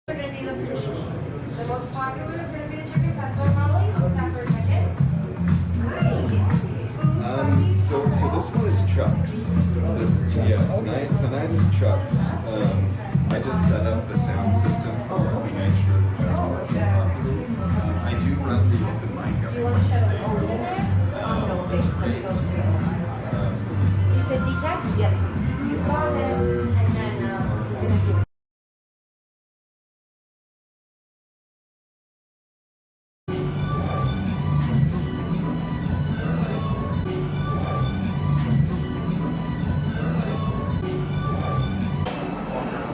are going to be the paninis. The most popular is going to be the chicken pesto probably. Hold that for a second. So this one is Chuck's. Tonight is Chuck's. I just set up the sound system for it to make sure that that's working properly. I do run the open mic up on stage. That's great. You said decaf? Yes. You got it. And then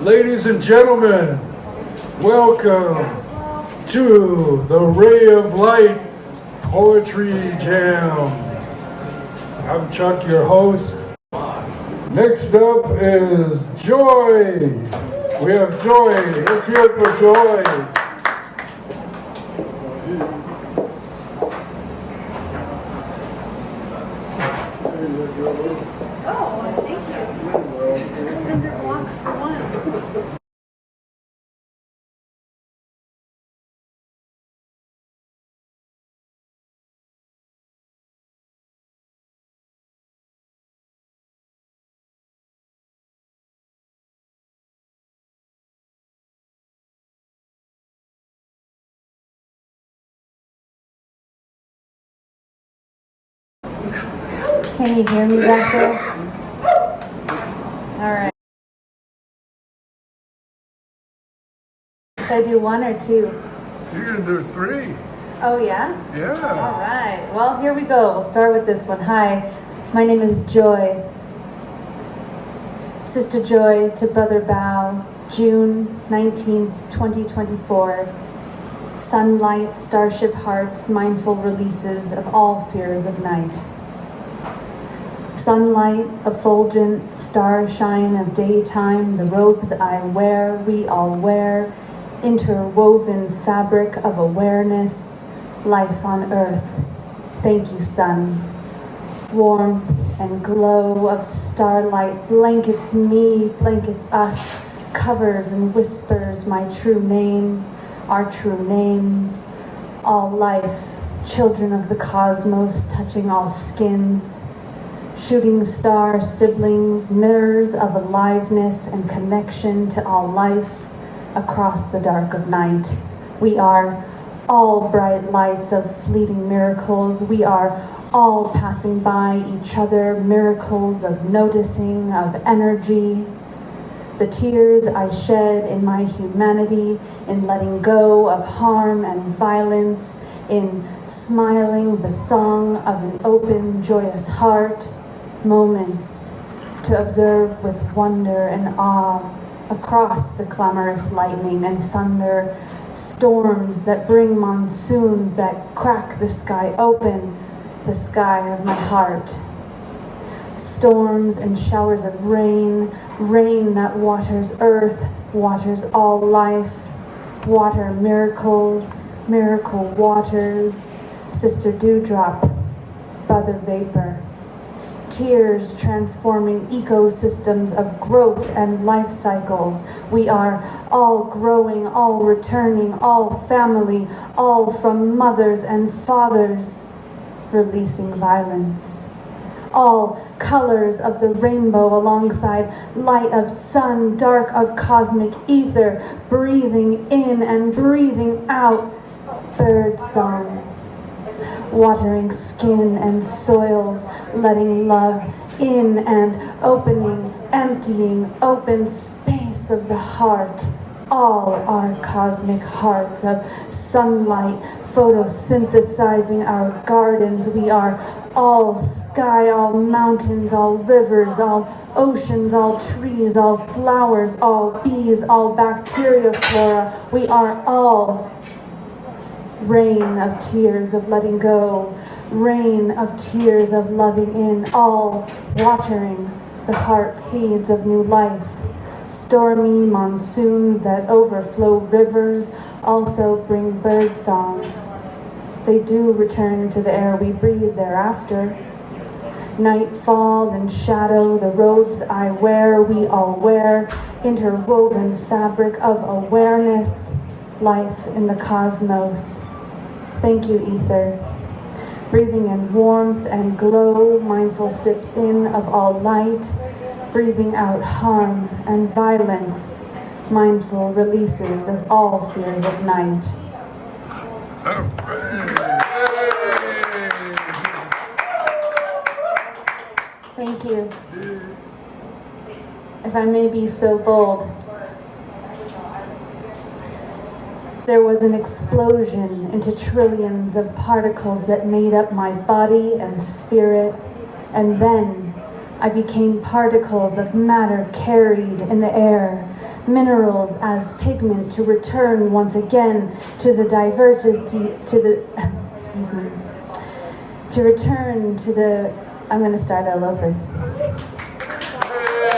Ladies and gentlemen, welcome to the Ray of Light Poetry Jam. I'm Chuck, your host. Next up is Joie. We have Joie. Let's hear it for Joie. oh, thank you. Cinder blocks for one. Can you hear me back there? All right. Should I do one or two? You're going to do three. Oh, yeah? Yeah. All right. Well, here we go. We'll start with this one. Hi, my name is Joie. Sister Joy to Brother Bow, June 19th, 2024. Sunlight, starship hearts, mindful releases of all fears of night. Sunlight, effulgent starshine of daytime, the robes I wear, we all wear, interwoven fabric of awareness, life on earth. Thank you, sun. Warmth and glow of starlight blankets me, blankets us, covers and whispers my true name, our true names, all life, children of the cosmos touching all skins. Shooting star siblings, mirrors of aliveness and connection to all life across the dark of night. We are all bright lights of fleeting miracles. We are all passing by each other, miracles of noticing, of energy. The tears I shed in my humanity, in letting go of harm and violence, in smiling the song of an open, joyous heart. Moments to observe with wonder and awe across the clamorous lightning and thunder, storms that bring monsoons that crack the sky open, the sky of my heart. Storms and showers of rain, rain that waters earth, waters all life, water miracles, miracle waters, Sister Dewdrop, Brother Vapor. Tears transforming ecosystems of growth and life cycles. We are all growing, all returning, all family, all from mothers and fathers, releasing violence. All colors of the rainbow alongside light of sun, dark of cosmic ether, breathing in and breathing out, bird song. Watering skin and soils, letting love in and opening, emptying, open space of the heart. All our cosmic hearts of sunlight, photosynthesizing our gardens. We are all sky, all mountains, all rivers, all oceans, all trees, all flowers, all bees, all bacteria, flora. We are all rain of tears of letting go, rain of tears of loving in, all watering the heart seeds of new life. Stormy monsoons that overflow rivers also bring bird songs. They do return to the air we breathe thereafter. Nightfall and shadow, the robes I wear, we all wear, interwoven fabric of awareness, life in the cosmos. Thank you, ether. Breathing in warmth and glow, mindful sips in of all light, breathing out harm and violence, mindful releases of all fears of night. Thank you. If I may be so bold, there was an explosion into trillions of particles that made up my body and spirit, and then I became particles of matter carried in the air, minerals as pigment to return once again to the diversity, I'm going to start all over. Hey,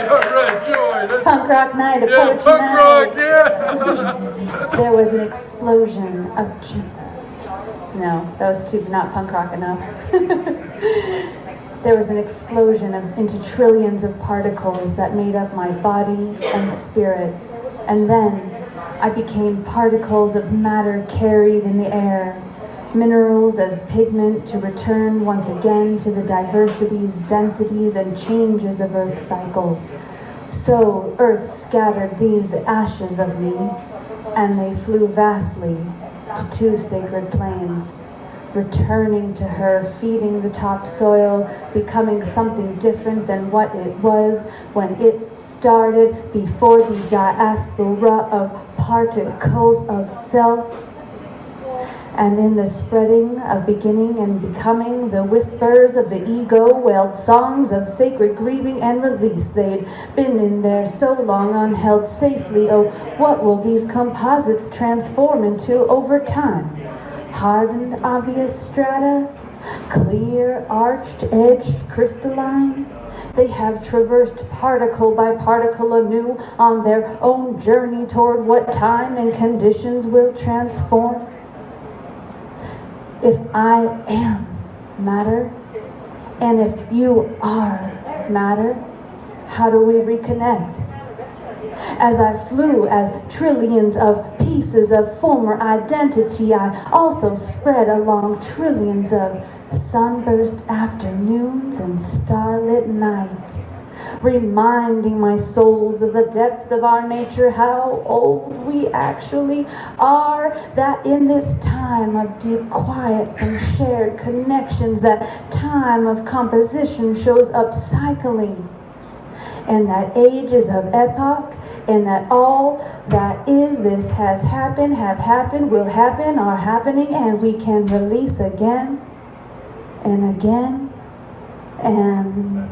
all right, Joie. Punk rock night, a Yeah, poetry punk night. rock, yeah. There was an explosion of... No, that was not punk rock enough. There was an explosion into trillions of particles that made up my body and spirit. And then I became particles of matter carried in the air, minerals as pigment to return once again to the diversities, densities, and changes of Earth's cycles. So Earth scattered these ashes of me, and they flew vastly to two sacred plains, returning to her, feeding the topsoil, becoming something different than what it was when it started, before the diaspora of particles of self. And in the spreading of beginning and becoming, the whispers of the ego wailed songs of sacred grieving and release. They'd been in there so long, unheld safely. Oh, what will these composites transform into over time? Hardened, obvious strata? Clear, arched, edged, crystalline? They have traversed particle by particle anew on their own journey toward what time and conditions will transform. If I am matter, and if you are matter, how do we reconnect? As I flew as trillions of pieces of former identity, I also spread along trillions of sunburst afternoons and starlit nights, reminding my souls of the depth of our nature, how old we actually are, that in this time of deep quiet from shared connections, that time of composition shows up cycling, and that ages of epoch, and that all that is, this has happened, have happened, will happen, are happening, and we can release again, and again, and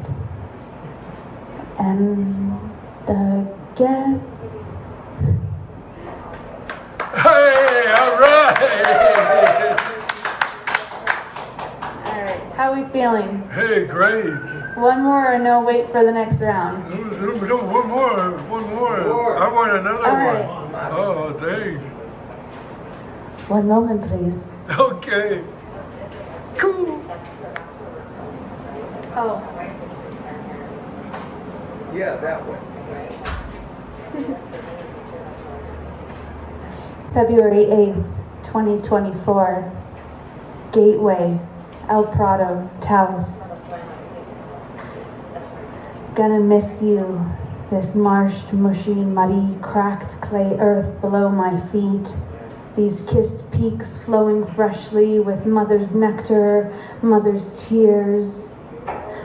again. Hey, all right. All right, how are we feeling? Hey, great. One more or no, wait for the next round? No, one more. I want another All one. right. Oh, thanks. One moment, please. Okay. Cool. Oh. Yeah, that one. February 8th, 2024. Gateway, El Prado, Taos. Gonna miss you, this marshed, mushy, muddy, cracked clay earth below my feet. These kissed peaks flowing freshly with mother's nectar, mother's tears.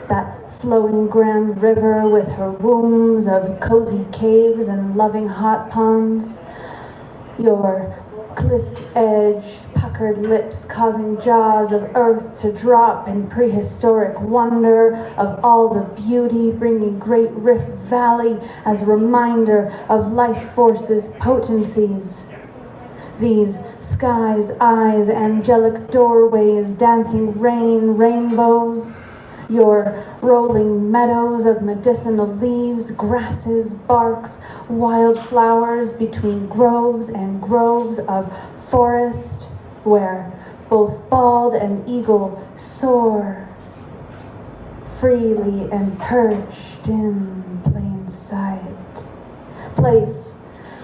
That flowing grand river with her wombs of cozy caves and loving hot ponds. Your cliff-edged, puckered lips causing jaws of earth to drop in prehistoric wonder of all the beauty, bringing Great Rift Valley as a reminder of life force's potencies. These skies, eyes, angelic doorways, dancing rain, rainbows. Your rolling meadows of medicinal leaves, grasses, barks, wildflowers between groves and groves of forest, where both bald and eagle soar. freely and perched in plain sight. Place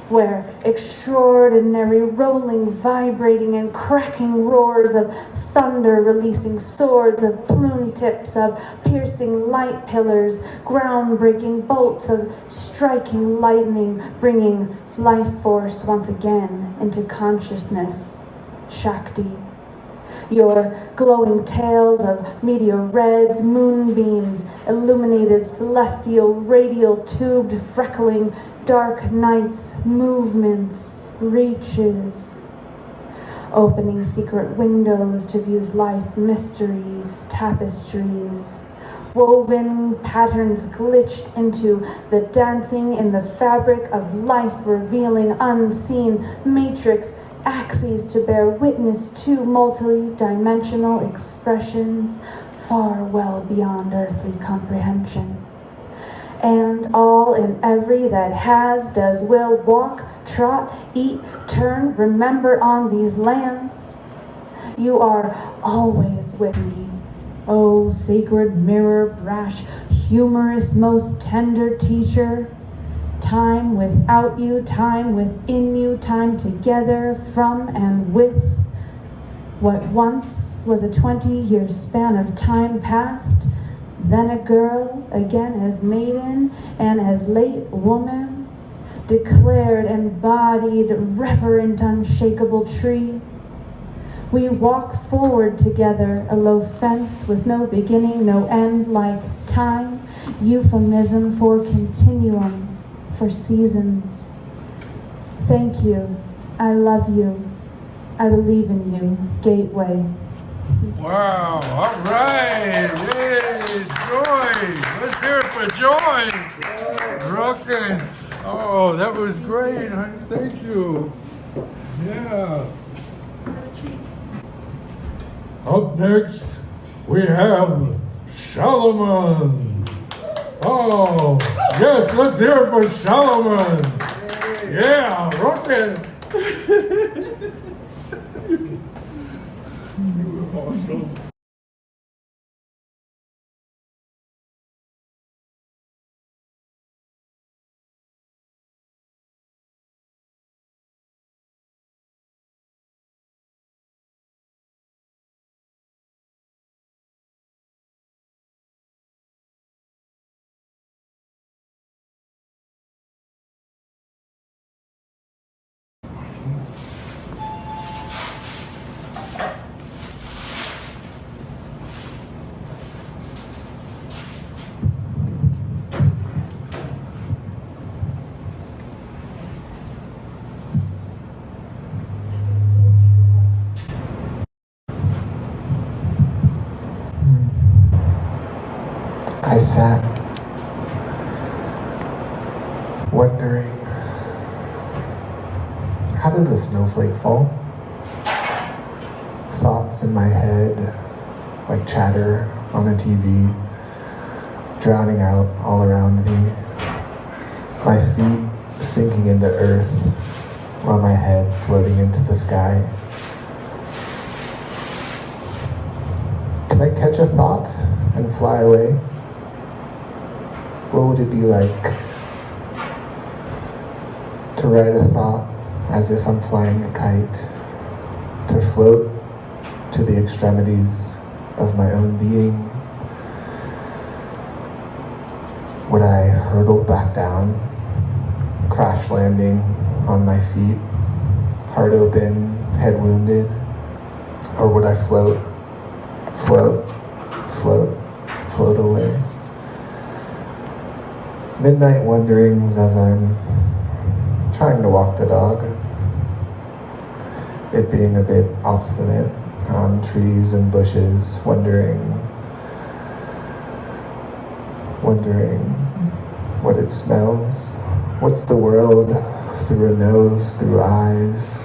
where extraordinary rolling, vibrating, and cracking roars of thunder releasing swords of plume tips, of piercing light pillars, groundbreaking bolts of striking lightning, bringing life force once again into consciousness. Shakti. Your glowing tails of meteor reds, moonbeams, illuminated celestial, radial tubed, freckling, dark nights, movements, reaches, opening secret windows to view's life mysteries, tapestries, woven patterns glitched into the dancing in the fabric of life, revealing unseen matrix axes to bear witness to multi-dimensional expressions far well beyond earthly comprehension. And all and every that has, does, will, walk, trot, eat, turn, remember on these lands. You are always with me, O sacred mirror, brash, humorous, most tender teacher. Time without you, time within you, time together, from and with. What once was a 20-year span of time past, then a girl, again as maiden and as late woman, declared, embodied, reverent, unshakable tree. We walk forward together, a low fence with no beginning, no end, like time, euphemism for continuum, for seasons. Thank you. I love you. I believe in you. Gateway. Wow, all right. Yay, Joie. Let's hear it for Joie. Rockin'. Oh, that was great, honey. Thank you. Yeah. Up next, we have Shalomon. Oh, yes, let's hear it for Shalomon. Yeah, rockin'. You were awesome. I sat, wondering, how does a snowflake fall? Thoughts in my head, like chatter on a TV, drowning out all around me. My feet sinking into earth, while my head floating into the sky. Can I catch a thought and fly away? What would it be like to ride a thought as if I'm flying a kite, to float to the extremities of my own being? Would I hurtle back down, crash landing on my feet, heart open, head wounded? Or would I float away? Midnight wanderings as I'm trying to walk the dog. It being a bit obstinate on trees and bushes, wondering what it smells. What's the world through a nose, through eyes?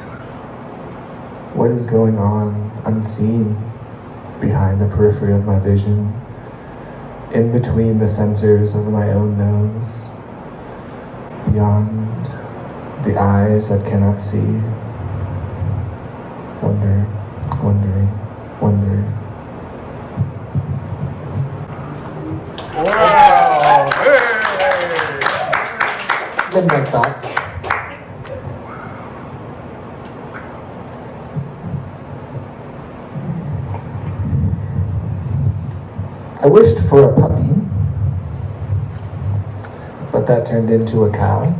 What is going on unseen behind the periphery of my vision? In between the sensors of my own nose, beyond the eyes that cannot see, wondering. midnight thoughts. I wished for a puppy, but that turned into a cow.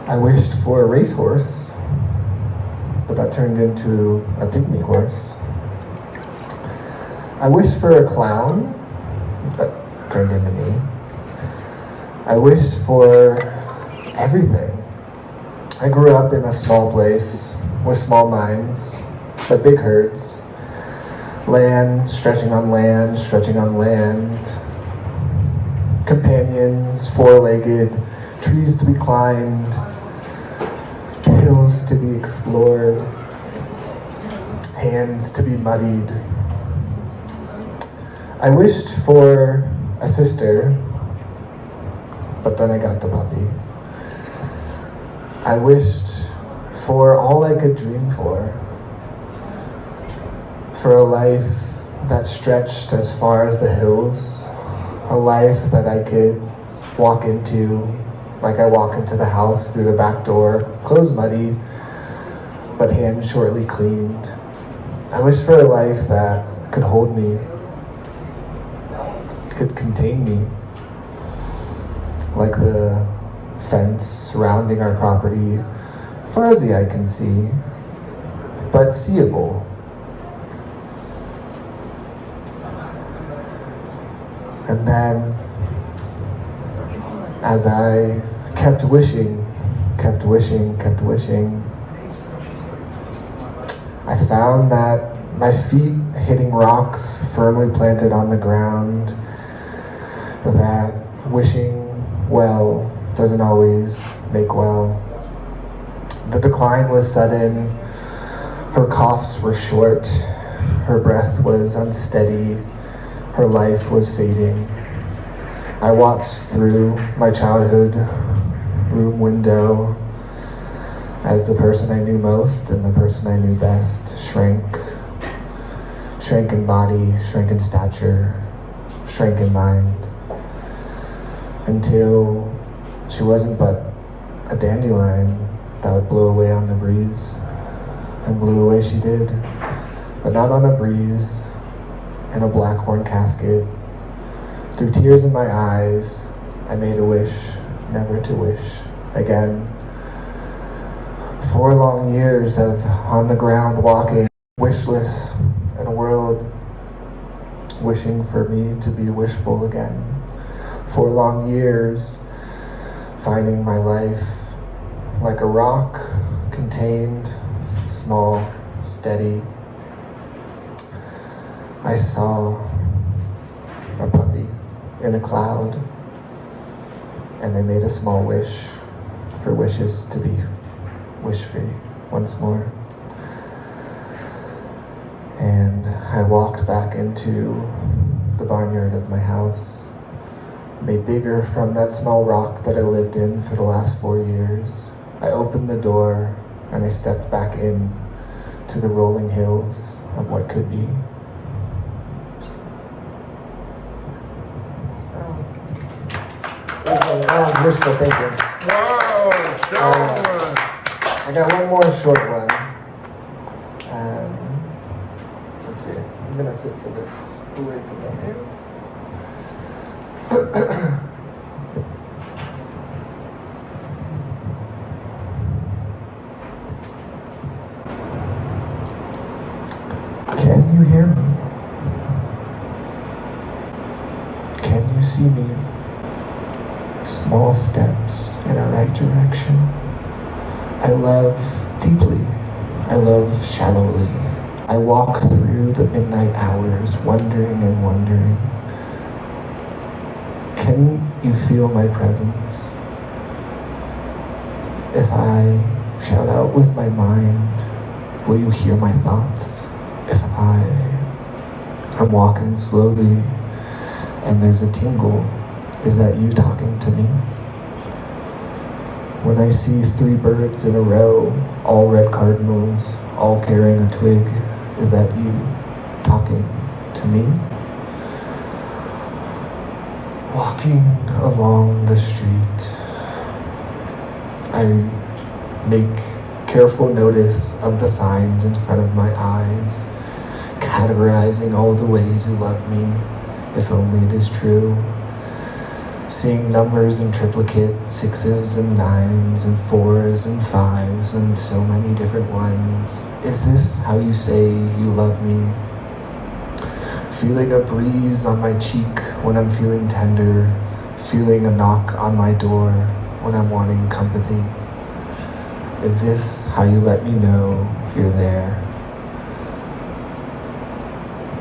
I wished for a racehorse, but that turned into a pygmy horse. I wished for a clown, but turned into me. I wished for everything. I grew up in a small place with small minds, but big herds. Land, stretching on land, stretching on land. Companions, four-legged, trees to be climbed, hills to be explored, hands to be muddied. I wished for a sister, but then I got the puppy. I wished for all I could dream for a life that stretched as far as the hills, a life that I could walk into like I walk into the house through the back door, clothes muddy, but hands shortly cleaned. I wish for a life that could hold me, could contain me, like the fence surrounding our property, as far as the eye can see, but seeable. And then, as I kept wishing, I found that my feet hitting rocks firmly planted on the ground, that wishing well doesn't always make well. The decline was sudden, her coughs were short, her breath was unsteady, her life was fading. I watched through my childhood room window as the person I knew most and the person I knew best shrank in body, shrank in stature, shrank in mind, until she wasn't but a dandelion that would blow away on the breeze. And blew away she did, but not on a breeze, in a black horn casket. Through tears in my eyes, I made a wish, never to wish again. 4 long years of on the ground walking, wishless, in a world wishing for me to be wishful again. 4 long years finding my life like a rock, contained, small, steady. I saw a puppy in a cloud, and I made a small wish for wishes to be wish-free once more. And I walked back into the barnyard of my house, made bigger from that small rock that I lived in for the last 4 years. I opened the door and I stepped back in to the rolling hills of what could be. That was wishful thinking. Wow, Shalomon. I got one more short one. Let's see. I'm gonna sit for this away from them here. Can you hear me? Can you see me? Small steps in a right direction. I love deeply. I love shallowly. I walk through the midnight hours, wondering and wondering. Can you feel my presence? If I shout out with my mind, will you hear my thoughts? If I'm walking slowly and there's a tingle, is that you talking to me? When I see 3 birds in a row, all red cardinals, all carrying a twig, is that you talking to me? Walking along the street, I make careful notice of the signs in front of my eyes, categorizing all the ways you love me, if only it is true. Seeing numbers in triplicate, 6s and 9s and 4s and 5s and so many different ones. Is this how you say you love me? Feeling a breeze on my cheek when I'm feeling tender, feeling a knock on my door when I'm wanting company. Is this how you let me know you're there?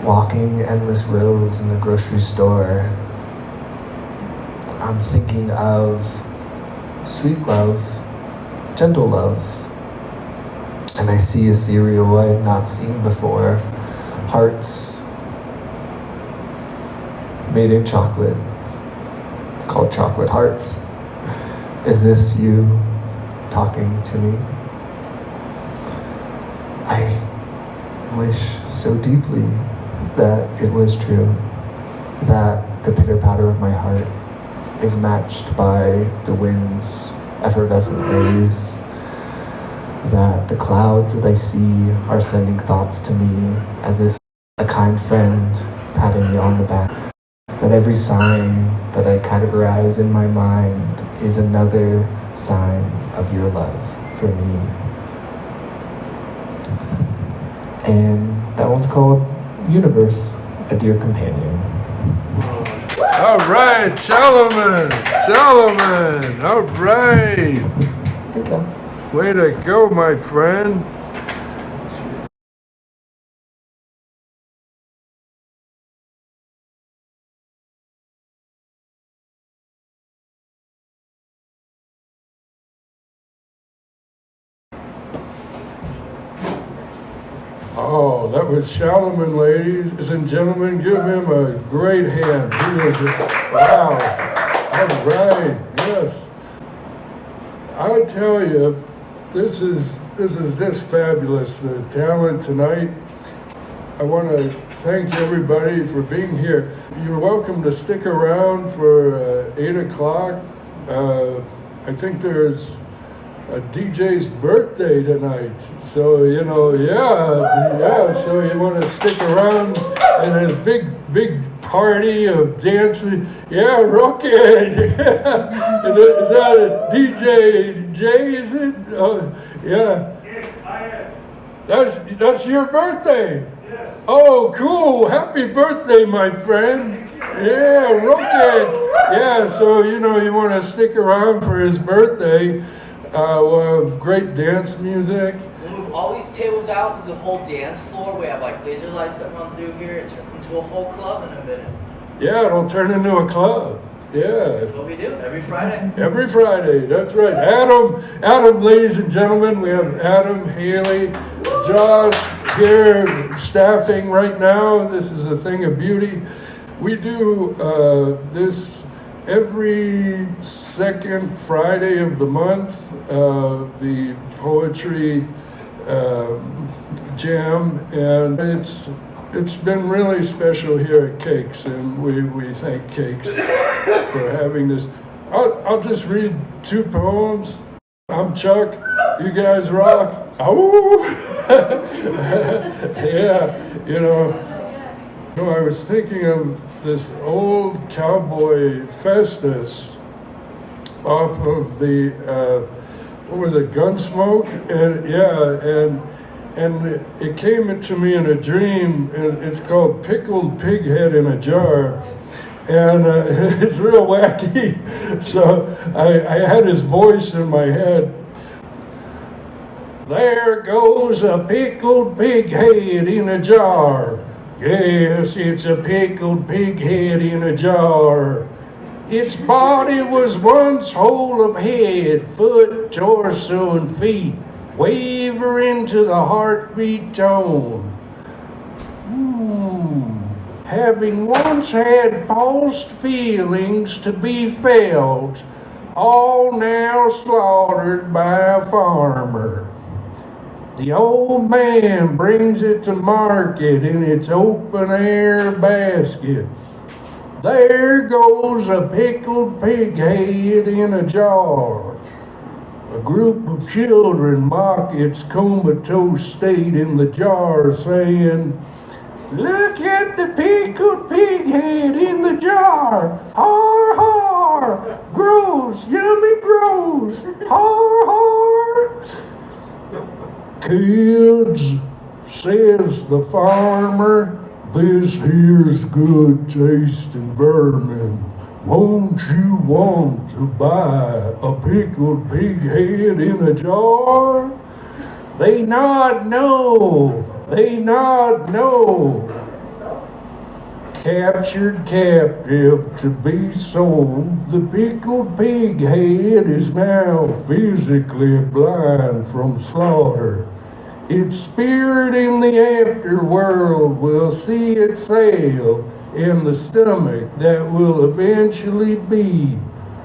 Walking endless rows in the grocery store, I'm thinking of sweet love, gentle love, and I see a cereal I have not seen before, hearts made in chocolate, called chocolate hearts. Is this you talking to me? I wish so deeply that it was true, that the pitter-patter of my heart is matched by the wind's effervescent gaze, that the clouds that I see are sending thoughts to me as if a kind friend patting me on the back, that every sign that I categorize in my mind is another sign of your love for me. And that one's called Universe, a Dear Companion. All right, Shalomon, Shalomon, all right. Thank you. Way to go, my friend. Oh, that was Shalomon, ladies and gentlemen. Give him a great hand. He is, wow. All right, yes. I tell you, this is just fabulous. The talent tonight. I want to thank everybody for being here. You're welcome to stick around for 8 o'clock. I think there's a DJ's birthday tonight. So, so you want to stick around and a big party of dancing. Yeah, rocket. Yeah. Is that a DJ Jay, is it? Oh, yeah. That's your birthday. Oh, cool. Happy birthday, my friend. Yeah, rocket. Yeah, so, you want to stick around for his birthday. We'll have great dance music. We'll move all these tables out. There's a whole dance floor. We have laser lights that run through here. It turns into a whole club in a minute. Yeah, it'll turn into a club. Yeah. That's what we do every Friday. Every Friday, that's right. Adam, ladies and gentlemen, we have Adam, Haley, Josh here staffing right now. This is a thing of beauty. We do this every second Friday of the month, the poetry jam, and it's been really special here at Cakes, and we thank Cakes for having this. I'll just read 2 poems. I'm Chuck. You guys rock. Oh, yeah. I was thinking of this old cowboy Festus off of the what was it, Gunsmoke, and it came to me in a dream. It's called Pickled Pig Head in a Jar, and it's real wacky. So I had his voice in my head. There goes a pickled pig head in a jar. Yes, it's a pickled pig head in a jar. Its body was once whole of head, foot, torso, and feet, wavering to the heartbeat tone. Having once had pulsed feelings to be felt, all now slaughtered by a farmer. The old man brings it to market in its open-air basket. There goes a pickled pig head in a jar. A group of children mock its comatose state in the jar, saying, "Look at the pickled pig head in the jar. Har, har. Gross, yummy, gross. Har, har." "Kids," says the farmer, "this here's good tasting vermin. Won't you want to buy a pickled pig head in a jar?" They nod no. They nod no. Captured captive to be sold, the pickled pig head is now physically blind from slaughter. Its spirit in the afterworld will see it sail in the stomach that will eventually be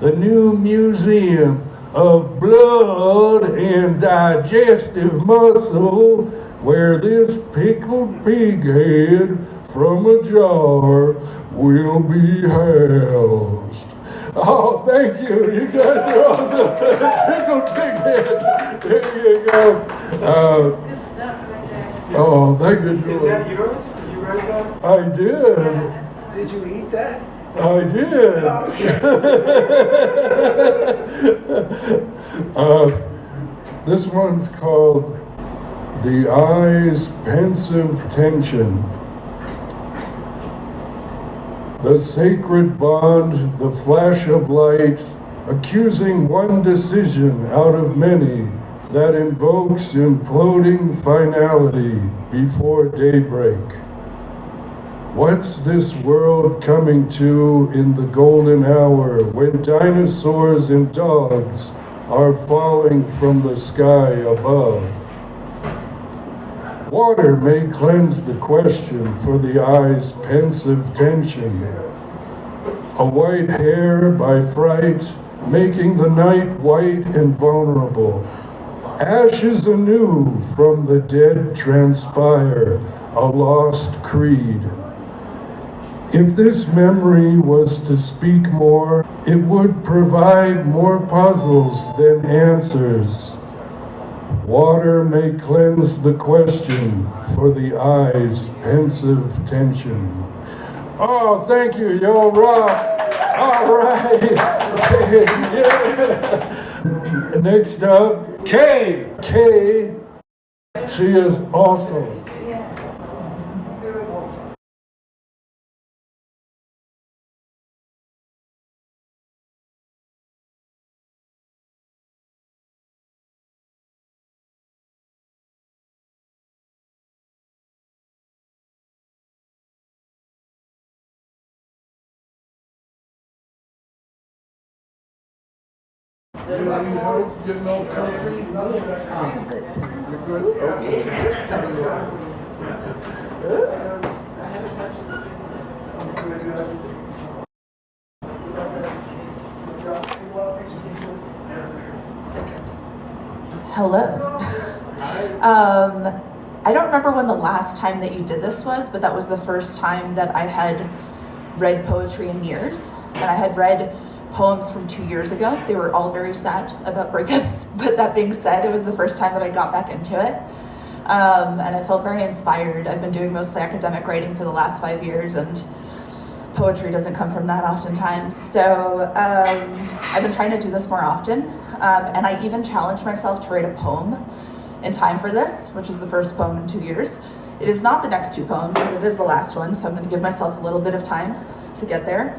the new museum of blood and digestive muscle, where this pickled pig head from a jar will be housed. Oh, thank you. You guys are awesome. Pickled pig head. There you go. Good stuff right there. Oh, thank you. Is that yours? Did you write that? I did. Did you eat that? I did. This one's called "The Eye's Pensive Tension." The sacred bond, the flash of light, accusing one decision out of many, that invokes imploding finality before daybreak. What's this world coming to in the golden hour when dinosaurs and dogs are falling from the sky above? Water may cleanse the question for the eye's pensive tension. A white hair by fright, making the night white and vulnerable. Ashes anew from the dead transpire, a lost creed. If this memory was to speak more, it would provide more puzzles than answers. Water may cleanse the question for the eye's pensive tension. Oh, thank you, y'all rock. All right. Yeah. Next up, Kay. Kay, she is awesome. You need help getting all country? You're good? Okay. Hello. I don't remember when the last time that you did this was, but that was the first time that I had read poetry in years. And I had read poems from 2 years ago. They were all very sad about breakups, but that being said, it was the first time that I got back into it. And I felt very inspired. I've been doing mostly academic writing for the last 5 years, and poetry doesn't come from that oftentimes. So I've been trying to do this more often. And I even challenged myself to write a poem in time for this, which is the first poem in 2 years. It is not the next 2 poems, but it is the last one, so I'm going to give myself a little bit of time to get there.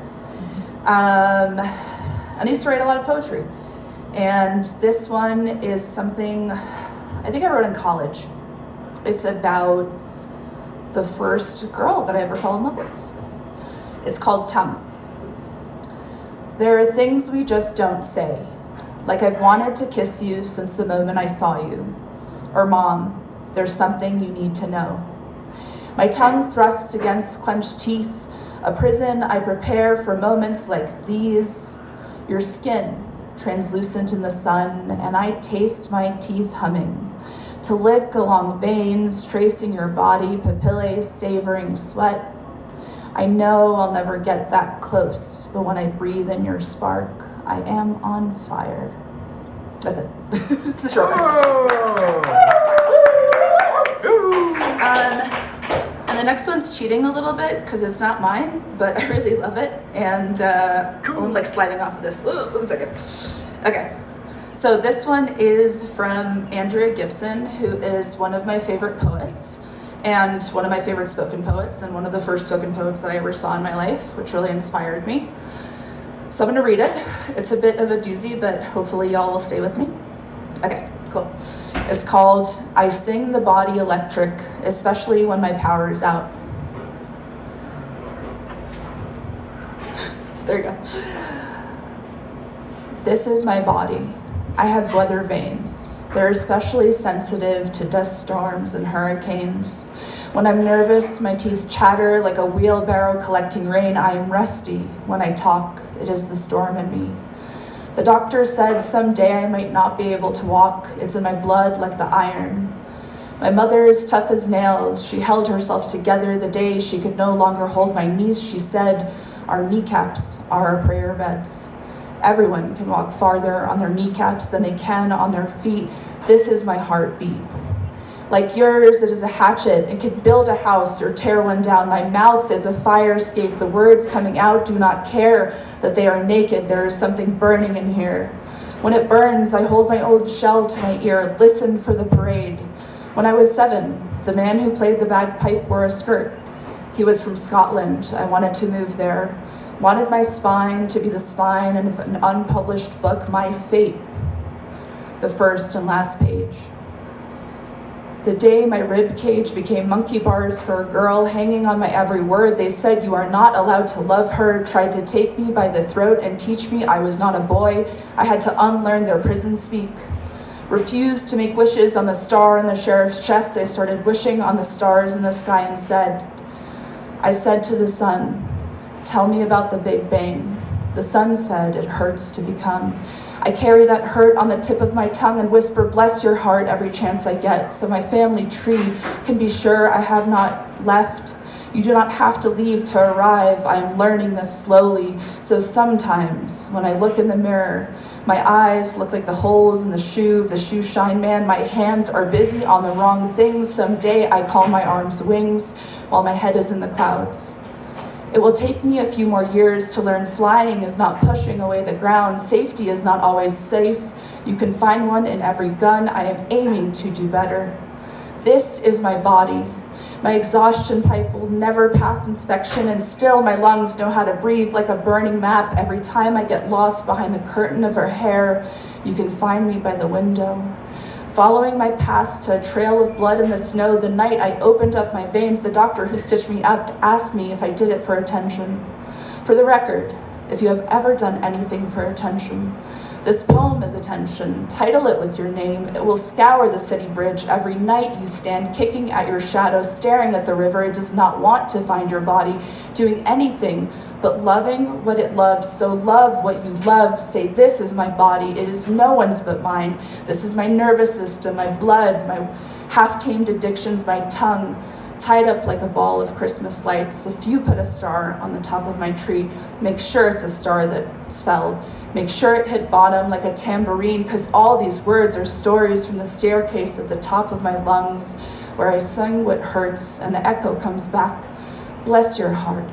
I used to write a lot of poetry, and this one is something I think I wrote in college. It's about the first girl that I ever fell in love with. It's called Tongue. There are things we just don't say, like I've wanted to kiss you since the moment I saw you, or Mom, there's something you need to know. My tongue thrust against clenched teeth, a prison I prepare for moments like these. Your skin, translucent in the sun, and I taste my teeth humming. To lick along veins, tracing your body, papillae savoring sweat. I know I'll never get that close, but when I breathe in your spark, I am on fire. That's it. It's a short one. And the next one's cheating a little bit because it's not mine, but I really love it. And I'm like sliding off of this. Ooh, 1 second. Okay. So this one is from Andrea Gibson, who is one of my favorite poets and one of my favorite spoken poets and one of the first spoken poets that I ever saw in my life, which really inspired me. So I'm going to read it. It's a bit of a doozy, but hopefully y'all will stay with me. Okay, cool. It's called I Sing the Body Electric, especially when my power is out. There you go. This is my body. I have weather veins. They're especially sensitive to dust storms and hurricanes. When I'm nervous, my teeth chatter like a wheelbarrow collecting rain. I am rusty. When I talk, it is the storm in me. The doctor said someday I might not be able to walk. It's in my blood like the iron. My mother is tough as nails. She held herself together the day she could no longer hold my knees. She said, our kneecaps are our prayer beds. Everyone can walk farther on their kneecaps than they can on their feet. This is my heartbeat. Like yours, it is a hatchet. It could build a house or tear one down. My mouth is a fire escape. The words coming out do not care that they are naked. There is something burning in here. When it burns, I hold my old shell to my ear. Listen for the parade. When I was 7, the man who played the bagpipe wore a skirt. He was from Scotland. I wanted to move there. Wanted my spine to be the spine of an unpublished book, My Fate. The first and last page. The day my rib cage became monkey bars for a girl hanging on my every word, they said you are not allowed to love her, tried to take me by the throat and teach me I was not a boy. I had to unlearn their prison speak. Refused to make wishes on the star in the sheriff's chest. I started wishing on the stars in the sky and I said to the sun, tell me about the Big Bang. The sun said, it hurts to become. I carry that hurt on the tip of my tongue and whisper, bless your heart every chance I get, so my family tree can be sure I have not left. You do not have to leave to arrive. I am learning this slowly, so sometimes when I look in the mirror, my eyes look like the holes in the shoe of the shoe shine man. My hands are busy on the wrong things. Someday I call my arms wings while my head is in the clouds. It will take me a few more years to learn flying is not pushing away the ground. Safety is not always safe. You can find one in every gun. I am aiming to do better. This is my body. My exhaustion pipe will never pass inspection, and still my lungs know how to breathe like a burning map. Every time I get lost behind the curtain of her hair, you can find me by the window. Following my past to a trail of blood in the snow, the night I opened up my veins, the doctor who stitched me up asked me if I did it for attention. For the record, if you have ever done anything for attention, this poem is attention. Title it with your name. It will scour the city bridge. Every night you stand kicking at your shadow, staring at the river. It does not want to find your body doing anything but loving what it loves. So love what you love. Say, this is my body. It is no one's but mine. This is my nervous system, my blood, my half-tamed addictions, my tongue, tied up like a ball of Christmas lights. If you put a star on the top of my tree, make sure it's a star that fell. Make sure it hit bottom like a tambourine, because all these words are stories from the staircase at the top of my lungs, where I sing what hurts and the echo comes back. Bless your heart.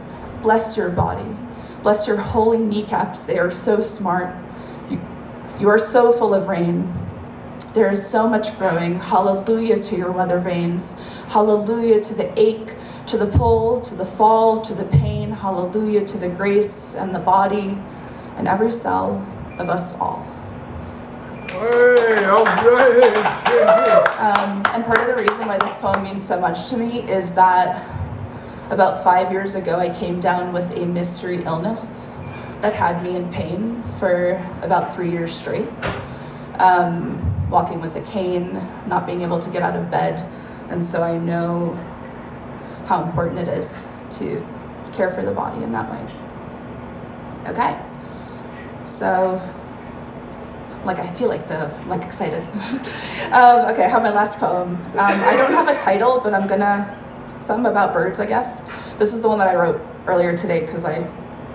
Bless your body. Bless your holy kneecaps. They are so smart. You are so full of rain. There is so much growing. Hallelujah to your weather veins. Hallelujah to the ache, to the pull, to the fall, to the pain. Hallelujah to the grace and the body and every cell of us all. Hey, all right. And part of the reason why this poem means so much to me is that about 5 years ago, I came down with a mystery illness that had me in pain for about 3 years straight. Walking with a cane, not being able to get out of bed. And so I know how important it is to care for the body in that way. Okay. So, I feel like I'm excited. Okay, I have my last poem. I don't have a title, but something about birds, I guess. This is the one that I wrote earlier today because I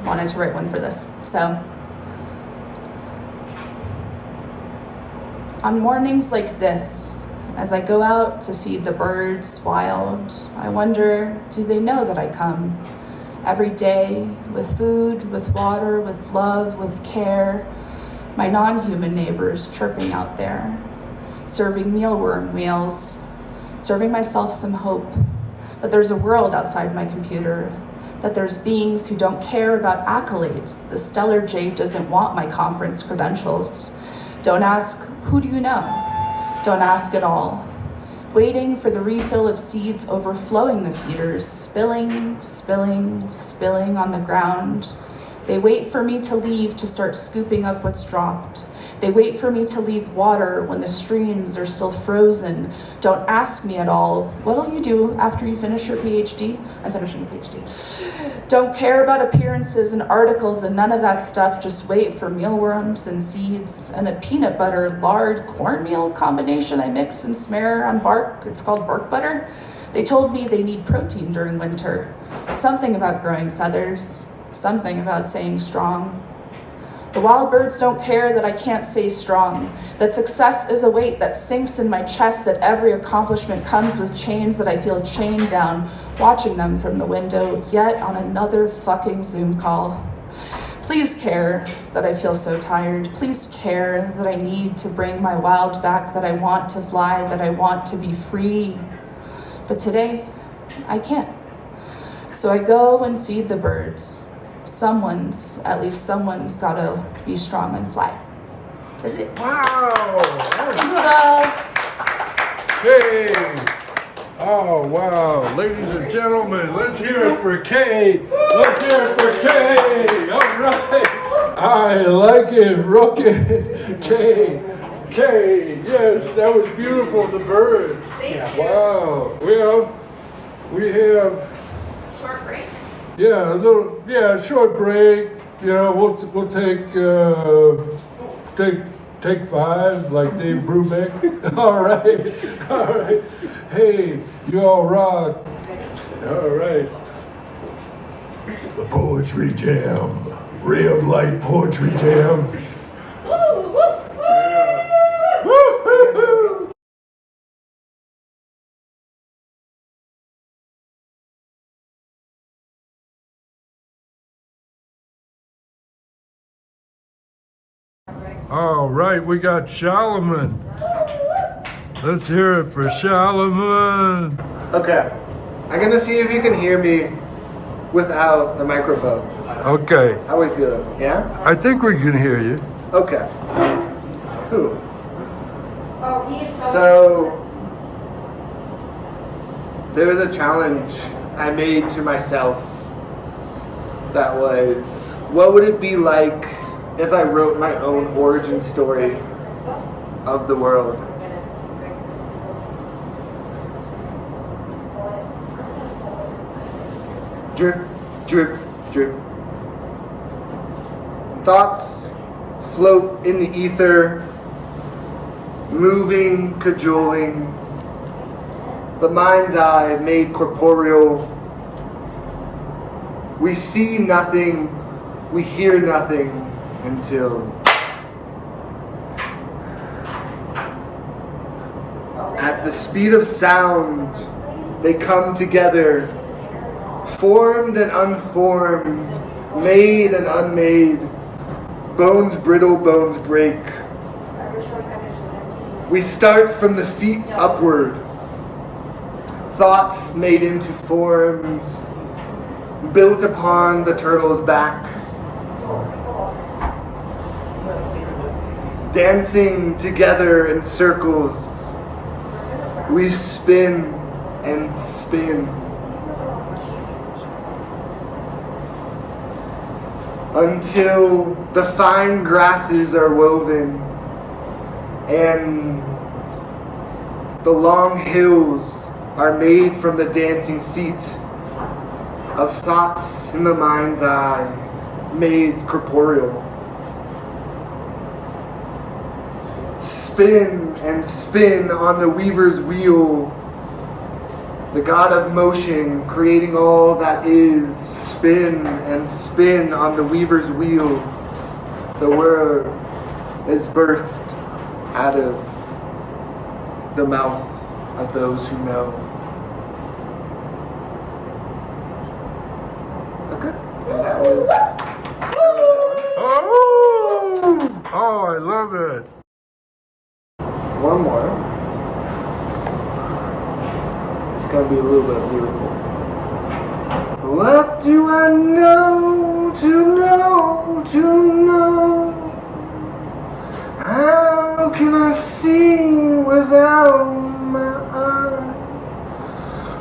wanted to write one for this. So, on mornings like this, as I go out to feed the birds wild, I wonder, do they know that I come every day with food, with water, with love, with care? My non-human neighbors chirping out there, serving mealworm meals, serving myself some hope that there's a world outside my computer, that there's beings who don't care about accolades. The stellar jade doesn't want my conference credentials. Don't ask, who do you know? Don't ask at all. Waiting for the refill of seeds overflowing the feeders, spilling, spilling, spilling on the ground. They wait for me to leave to start scooping up what's dropped. They wait for me to leave water when the streams are still frozen. Don't ask me at all, what'll you do after you finish your PhD? I'm finishing a PhD. Don't care about appearances and articles and none of that stuff. Just wait for mealworms and seeds and the peanut butter lard cornmeal combination I mix and smear on bark. It's called bark butter. They told me they need protein during winter. Something about growing feathers. Something about saying strong. The wild birds don't care that I can't say strong, that success is a weight that sinks in my chest, that every accomplishment comes with chains that I feel chained down, watching them from the window, yet on another fucking Zoom call. Please care that I feel so tired. Please care that I need to bring my wild back, that I want to fly, that I want to be free. But today, I can't. So I go and feed the birds. At least someone's gotta be strong and fly. Is it? Wow! Thank you. Hey! Oh, wow. Ladies and gentlemen, let's hear it for Kay. Let's hear it for Kay. All right. I like it. Rock it. Kay. Kay. Yes, that was beautiful. The birds. Thank you. Wow. Well, we have... Short break. Yeah, short break. You know, we'll take fives like Dave Brubeck. All right. Hey, you all rock. All right. The Poetry Jam, Ray of Light Poetry Jam. Woo-hoo-hoo! All right, we got Shalomon. Let's hear it for Shalomon. Okay, I'm gonna see if you can hear me without the microphone. Okay, How are we feeling? Yeah? I think we can hear you. Okay. Cool. Oh, he is So, there was a challenge I made to myself that was, what would it be like if I wrote my own origin story of the world? Drip, drip, drip. Thoughts float in the ether, moving, cajoling. The mind's eye made corporeal. We see nothing, we hear nothing until at the speed of sound they come together, formed and unformed, made and unmade. Bones brittle, bones break. We start from the feet upward. Thoughts made into forms, built upon the turtle's back. Dancing together in circles, we spin and spin. Until the fine grasses are woven and the long hills are made from the dancing feet of thoughts in the mind's eye, made corporeal. Spin and spin on the weaver's wheel, the God of motion, creating all that is, spin and spin on the weaver's wheel. The word is birthed out of the mouth of those who know. Okay. And that was Oh, I love it. one more. It's gonna be a little bit lyrical. What do I know to know to know? How can I see without my eyes?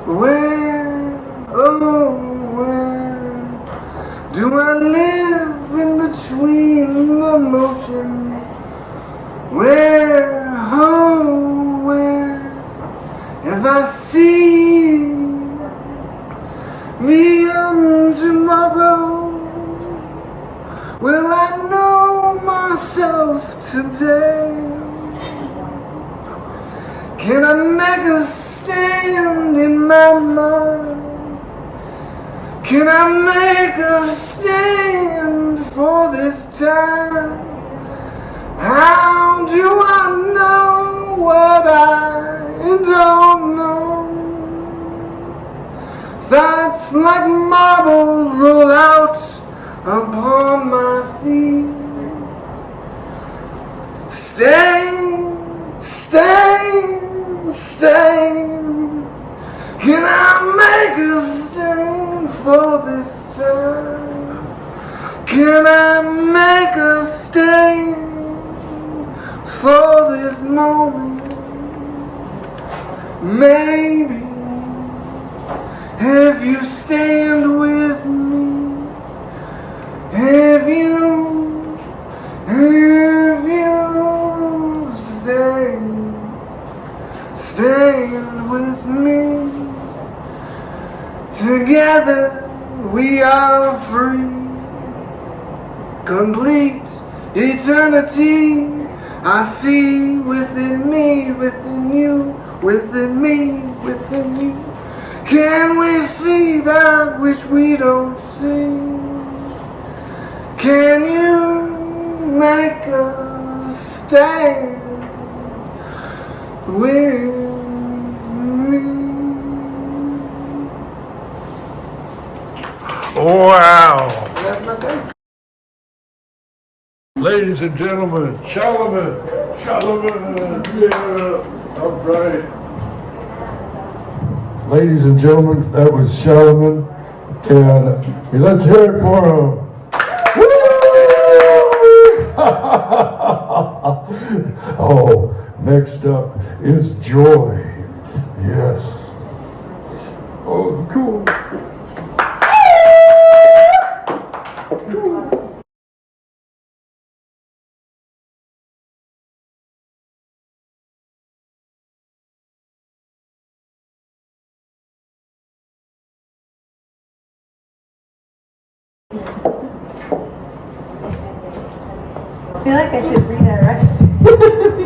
Where, oh, where do I live in between the motions? Where, oh, where, if I see beyond tomorrow, will I know myself today? Can I make a stand in my mind? Can I make a stand for this time? How do I know what I don't know? Thoughts like marbles roll out upon my feet. Stay, stay, stay. Can I make a stand for this time? Can I make a stand for this moment? Maybe if you stand with me, if you stand with me, together we are free, complete eternity. I see within me, within you, within me, within you. Can we see that which we don't see? Can you make us stand with me? Wow. That's my thing. Ladies and gentlemen, Shalomon. Shalomon. Yeah. All right. Ladies and gentlemen, that was Shalomon. And let's hear it for him. Oh, next up is Joie. Yes. Oh, cool. I feel like I should read a recipe to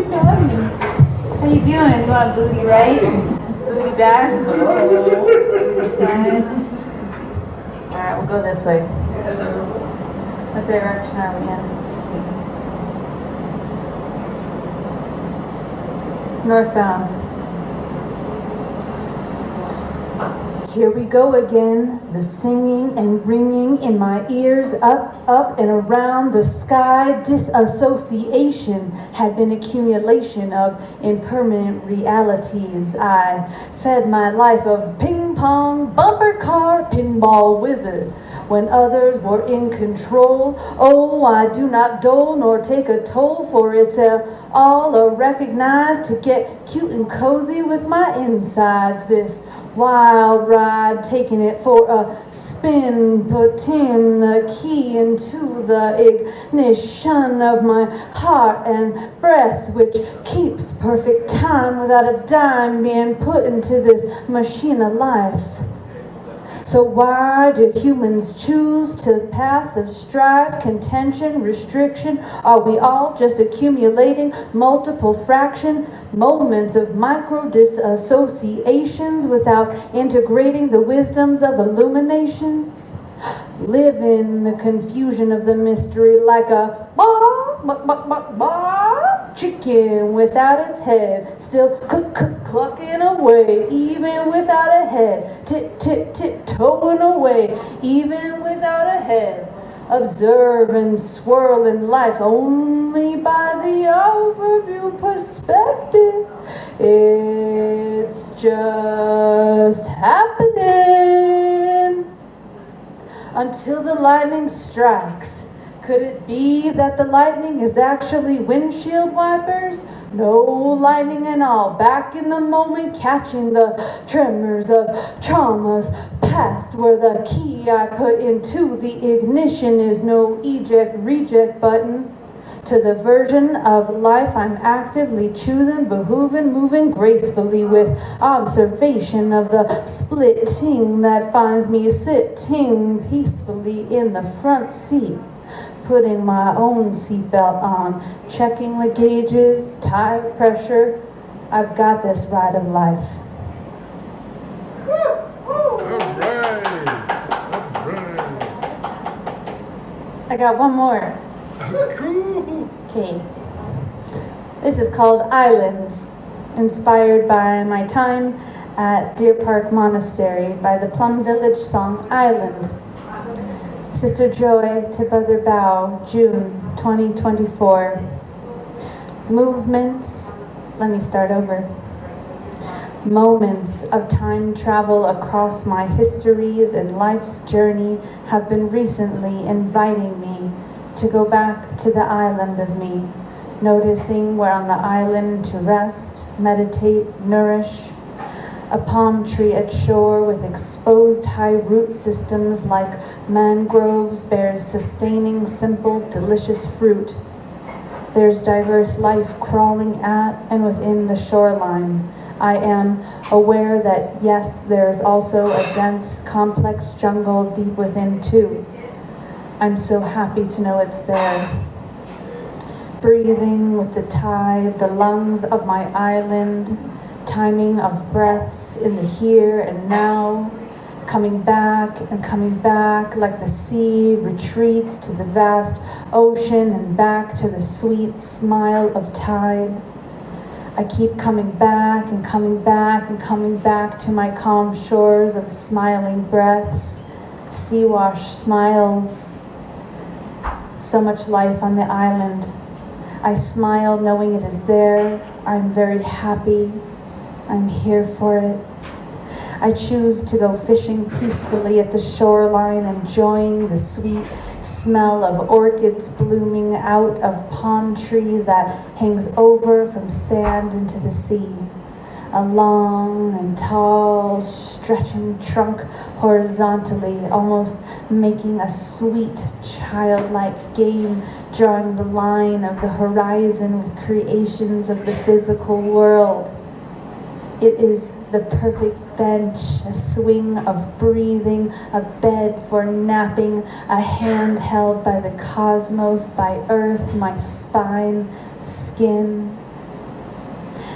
the audience. How you doing? You want booty right? Booty back? Booty side? Alright, we'll go this way. What direction are we in? Northbound. Here we go again, the singing and ringing in my ears, up, up and around the sky. Disassociation had been accumulation of impermanent realities. I fed my life of ping pong, bumper car, pinball wizard. When others were in control, oh, I do not dole nor take a toll, for it's all recognized to get cute and cozy with my insides. This wild ride, taking it for a spin, putting the key into the ignition of my heart and breath, which keeps perfect time without a dime being put into this machine of life. So So why do humans choose to path of strife, contention, restriction? Are we all just accumulating multiple fraction moments of micro disassociations without integrating the wisdoms of illuminations? Live in the confusion of the mystery like a chicken without its head, still clucking away, even without a head, tiptoeing away, even without a head. Observe and swirl in life only by the overview perspective. It's just happening until the lightning strikes. Could it be that the lightning is actually windshield wipers? No lightning at all. Back in the moment, catching the tremors of traumas past, where the key I put into the ignition is no eject reject button. To the version of life I'm actively choosing, behooving, moving gracefully with observation of the splitting that finds me sitting peacefully in the front seat. Putting my own seatbelt on, checking the gauges, tire pressure. I've got this ride of life. All right. I got one more. Cool. Okay. This is called Islands, inspired by my time at Deer Park Monastery by the Plum Village song Island. Sister Joie to Brother Bow, June 2024. Movements, let me start over. Moments of time travel across my histories and life's journey have been recently inviting me to go back to the island of me, noticing where on the island to rest, meditate, nourish. A palm tree at shore with exposed high root systems like mangroves bears sustaining, simple, delicious fruit. There's diverse life crawling at and within the shoreline. I am aware that, yes, there is also a dense, complex jungle deep within too. I'm so happy to know it's there. Breathing with the tide, the lungs of my island, timing of breaths in the here and now, coming back like the sea retreats to the vast ocean and back to the sweet smile of tide. I keep coming back and coming back and coming back to my calm shores of smiling breaths, sea-wash smiles. So much life on the island. I smile knowing it is there. I'm very happy. I'm here for it. I choose to go fishing peacefully at the shoreline, enjoying the sweet smell of orchids blooming out of palm trees that hangs over from sand into the sea. A long and tall, stretching trunk horizontally, almost making a sweet, childlike game, drawing the line of the horizon with creations of the physical world. It is the perfect bench, a swing of breathing, a bed for napping, a hand held by the cosmos, by earth, my spine, skin.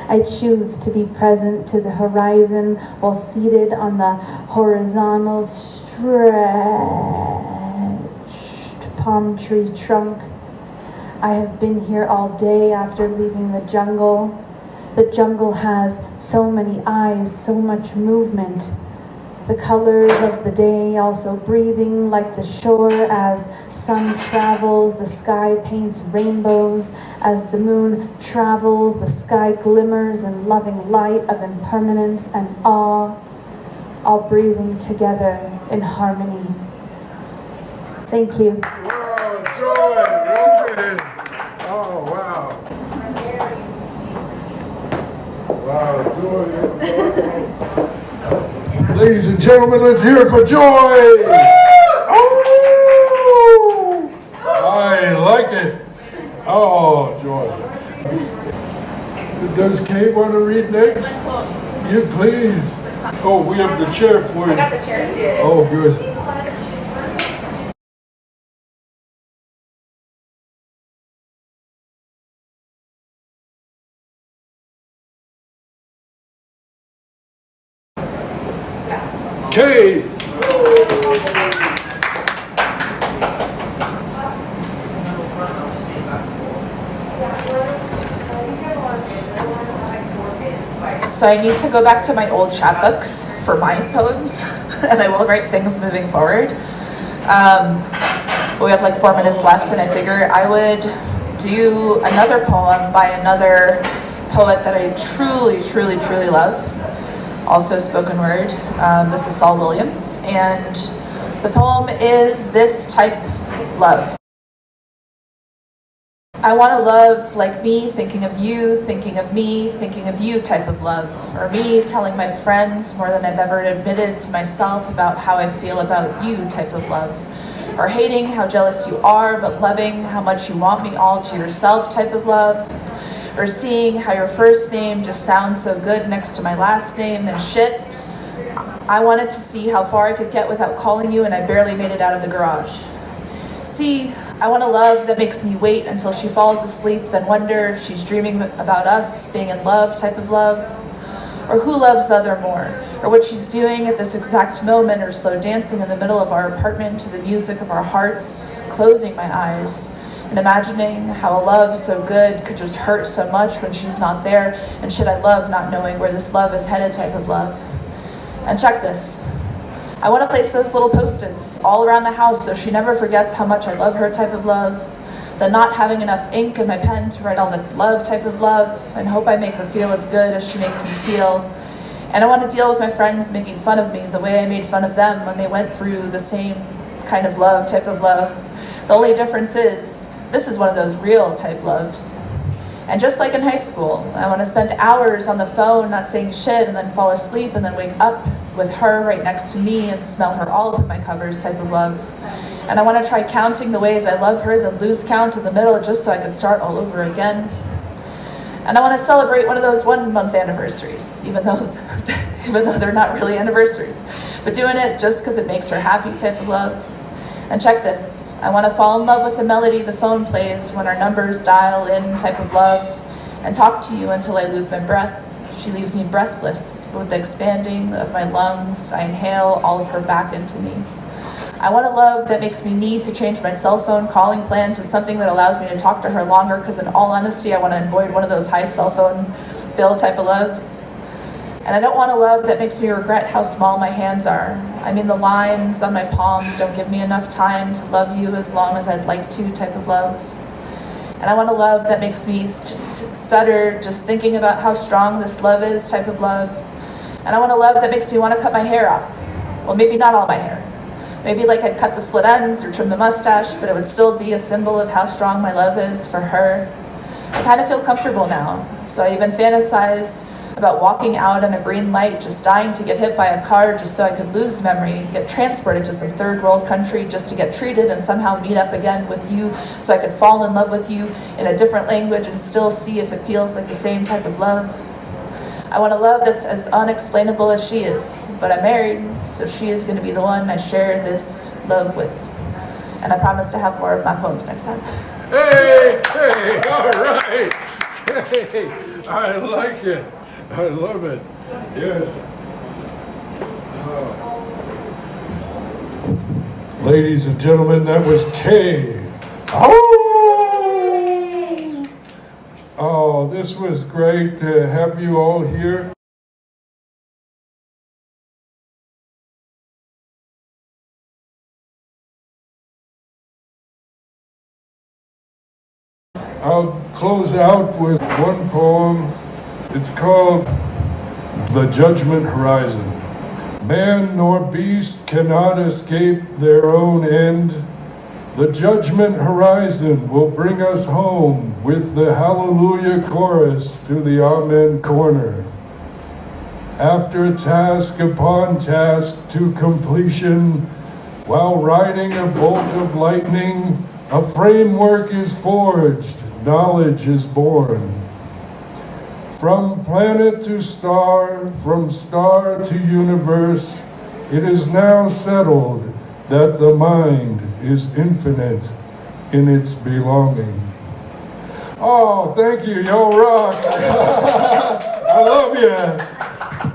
I choose to be present to the horizon while seated on the horizontal stretched palm tree trunk. I have been here all day after leaving the jungle. The jungle has so many eyes, so much movement. The colors of the day also breathing like the shore as sun travels, the sky paints rainbows. As the moon travels, the sky glimmers in loving light of impermanence and awe, all breathing together in harmony. Thank you. Wow, Joy, okay. Oh, wow. Wow, Joy. Ladies and gentlemen, let's hear it for Joy. Oh, I like it. Oh, Joy. Does Kate want to read next? You please. Oh, we have the chair for you. I got the chair here. Oh, good. Okay. So I need to go back to my old chapbooks for my poems, and I will write things moving forward. But we have like 4 minutes left, and I figure I would do another poem by another poet that I truly, truly, truly love. Also spoken word. This is Saul Williams, and the poem is This Type Love. I want to love like me, thinking of you, thinking of me, thinking of you type of love. Or me telling my friends more than I've ever admitted to myself about how I feel about you type of love. Or hating how jealous you are, but loving how much you want me all to yourself type of love. Or seeing how your first name just sounds so good next to my last name and shit. I wanted to see how far I could get without calling you, and I barely made it out of the garage. See, I want a love that makes me wait until she falls asleep, then wonder if she's dreaming about us being in love type of love. Or who loves the other more, or what she's doing at this exact moment, or slow dancing in the middle of our apartment to the music of our hearts, closing my eyes and imagining how a love so good could just hurt so much when she's not there, and should I love not knowing where this love is headed type of love. And check this. I want to place those little post-its all around the house so she never forgets how much I love her type of love, the not having enough ink in my pen to write all the love type of love, and hope I make her feel as good as she makes me feel. And I want to deal with my friends making fun of me the way I made fun of them when they went through the same kind of love type of love. The only difference is, this is one of those real type loves. And just like in high school, I want to spend hours on the phone not saying shit and then fall asleep and then wake up with her right next to me and smell her all up in my covers type of love. And I want to try counting the ways I love her, then lose count in the middle just so I could start all over again. And I want to celebrate one of those 1 month anniversaries, even though they're not really anniversaries, but doing it just because it makes her happy type of love. And check this. I want to fall in love with the melody the phone plays when our numbers dial in type of love, and talk to you until I lose my breath. She leaves me breathless, but with the expanding of my lungs, I inhale all of her back into me. I want a love that makes me need to change my cell phone calling plan to something that allows me to talk to her longer, because in all honesty, I want to avoid one of those high cell phone bill type of loves. And I don't want a love that makes me regret how small my hands are. I mean, the lines on my palms don't give me enough time to love you as long as I'd like to type of love. And I want a love that makes me stutter just thinking about how strong this love is type of love. And I want a love that makes me want to cut my hair off. Well, maybe not all my hair. Maybe like I'd cut the split ends or trim the mustache, but it would still be a symbol of how strong my love is for her. I kind of feel comfortable now, so I even fantasize about walking out on a green light, just dying to get hit by a car just so I could lose memory, get transported to some third world country just to get treated and somehow meet up again with you so I could fall in love with you in a different language and still see if it feels like the same type of love. I want a love that's as unexplainable as she is, but I'm married, so she is going to be the one I share this love with. And I promise to have more of my poems next time. Hey, all right. Hey, I like it. I love it. Yes. Ladies and gentlemen, that was Kay. Oh, this was great to have you all here. I'll close out with one poem. It's called The Judgment Horizon. Man nor beast cannot escape their own end. The judgment horizon will bring us home with the hallelujah chorus to the amen corner. After task upon task to completion, while riding a bolt of lightning, a framework is forged, knowledge is born. From planet to star, from star to universe, it is now settled that the mind is infinite in its belonging. Oh, thank you, y'all rock. I love you.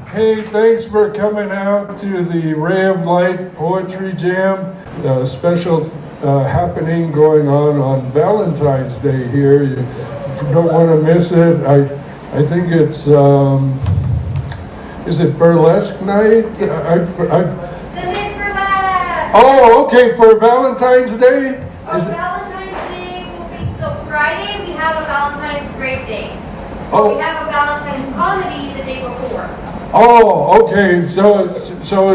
Hey, thanks for coming out to the Ray of Light Poetry Jam. A special happening going on Valentine's Day here. You don't want to miss it. I think it's, is it burlesque night? Burlesque. Oh, okay, for Valentine's Day? Valentine's Day will be, so Friday we have a Valentine's Brave Day. Oh. We have a Valentine's comedy the day before. Oh, okay, so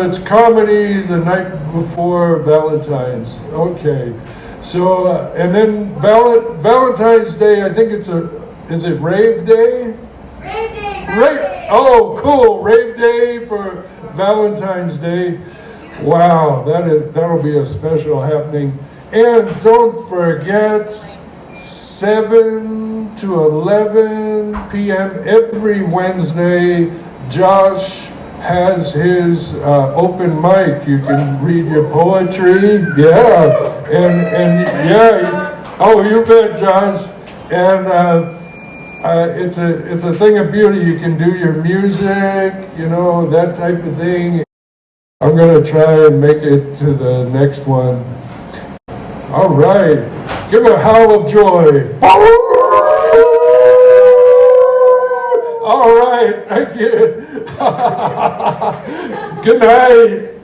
it's comedy the night before Valentine's. Okay, so, and then Valentine's Day, I think is it Rave Day? Rave Day, Rave, oh, cool, Rave Day for Valentine's Day. Wow, that'll be a special happening. And don't forget, 7 to 11 p.m. every Wednesday, Josh has his open mic. You can read your poetry. Yeah, and yeah. Oh, you bet, Josh. And it's a thing of beauty. You can do your music, that type of thing. I'm gonna try and make it to the next one. All right, give a howl of joy. All right, thank you. Good night.